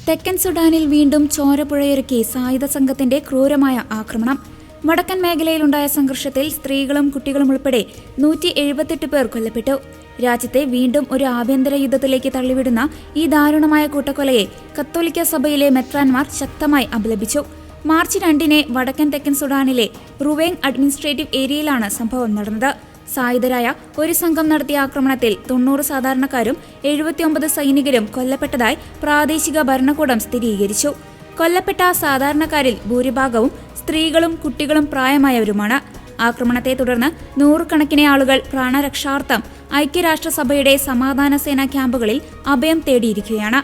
തെക്കൻ സുഡാനിൽ വീണ്ടും ചോരപ്പുഴയൊരുക്കി സായുധ സംഘത്തിന്റെ ക്രൂരമായ ആക്രമണം. വടക്കൻ മേഖലയിലുണ്ടായ സംഘർഷത്തിൽ സ്ത്രീകളും കുട്ടികളും ഉൾപ്പെടെ 178 പേർ കൊല്ലപ്പെട്ടു. രാജ്യത്തെ വീണ്ടും ഒരു ആഭ്യന്തര യുദ്ധത്തിലേക്ക് തള്ളിവിടുന്ന ഈ ദാരുണമായ കൂട്ടക്കൊലയെ കത്തോലിക്ക സഭയിലെ മെത്രാൻമാർ ശക്തമായി അപലപിച്ചു. മാർച്ച് 2-ന് വടക്കൻ തെക്കൻ സുഡാനിലെ റുവേങ് അഡ്മിനിസ്ട്രേറ്റീവ് ഏരിയയിലാണ് സംഭവം നടന്നത്. സായുധരായ ഒരു സംഘം നടത്തിയ ആക്രമണത്തിൽ 90 സാധാരണക്കാരും 79 സൈനികരും കൊല്ലപ്പെട്ടതായി പ്രാദേശിക ഭരണകൂടം സ്ഥിരീകരിച്ചു. കൊല്ലപ്പെട്ട സാധാരണക്കാരിൽ ഭൂരിഭാഗവും സ്ത്രീകളും കുട്ടികളും പ്രായമായവരുമാണ്. ആക്രമണത്തെ തുടർന്ന് നൂറുകണക്കിന് ആളുകൾ പ്രാണരക്ഷാർത്ഥം ഐക്യരാഷ്ട്രസഭയുടെ സമാധാന സേനാ ക്യാമ്പുകളിൽ അഭയം തേടിയിരിക്കുകയാണ്.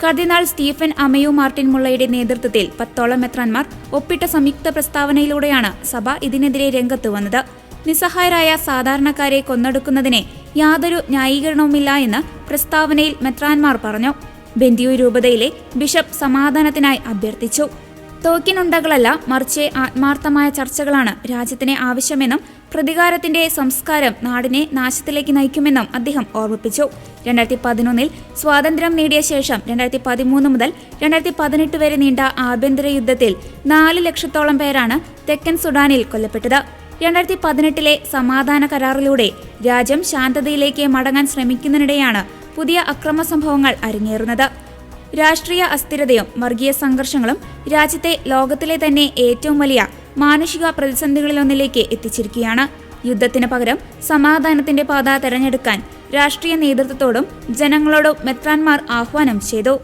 കർദിനാൾ സ്റ്റീഫൻ അമയു മാർട്ടിൻ മുള്ളയുടെ നേതൃത്വത്തിൽ 10ഓളം മെത്രാൻമാർ ഒപ്പിട്ട സംയുക്ത പ്രസ്താവനയിലൂടെയാണ് സഭ ഇതിനെതിരെ രംഗത്ത് വന്നത്. നിസ്സഹായരായ സാധാരണക്കാരെ കൊന്നൊടുക്കുന്നതിന് യാതൊരു ന്യായീകരണവുമില്ല എന്ന് പ്രസ്താവനയിൽ മെത്രാൻമാർ പറഞ്ഞു. ബെന്തിയു രൂപതയിലെ ബിഷപ്പ് സമാധാനത്തിനായി അഭ്യർത്ഥിച്ചു. തോക്കിനുണ്ടകളല്ല, മറിച്ച് ആത്മാർത്ഥമായ ചർച്ചകളാണ് രാജ്യത്തിന് ആവശ്യമെന്നും പ്രതികാരത്തിന്റെ സംസ്കാരം നാടിനെ നാശത്തിലേക്ക് നയിക്കുമെന്നും അദ്ദേഹം ഓർമ്മിപ്പിച്ചു. 2011 സ്വാതന്ത്ര്യം നേടിയ ശേഷം 2013 മുതൽ 2018 വരെ നീണ്ട ആഭ്യന്തര യുദ്ധത്തിൽ 4 ലക്ഷത്തോളം പേരാണ് തെക്കൻ സുഡാനിൽ കൊല്ലപ്പെട്ടത്. 2018 സമാധാന കരാറിലൂടെ രാജ്യം ശാന്തതയിലേക്ക് മടങ്ങാൻ ശ്രമിക്കുന്നതിനിടെയാണ് പുതിയ അക്രമ സംഭവങ്ങൾ അരങ്ങേറുന്നത്. രാഷ്ട്രീയ അസ്ഥിരതയും വർഗീയ സംഘർഷങ്ങളും രാജ്യത്തെ ലോകത്തിലെ തന്നെ ഏറ്റവും വലിയ മാനുഷിക പ്രതിസന്ധികളിലൊന്നിലേക്ക് എത്തിച്ചിരിക്കുകയാണ്. യുദ്ധത്തിന് പകരം സമാധാനത്തിന്റെ പാത തെരഞ്ഞെടുക്കാൻ രാഷ്ട്രീയ നേതൃത്വത്തോടും ജനങ്ങളോടും മെത്രാൻമാർ ആഹ്വാനം ചെയ്തു.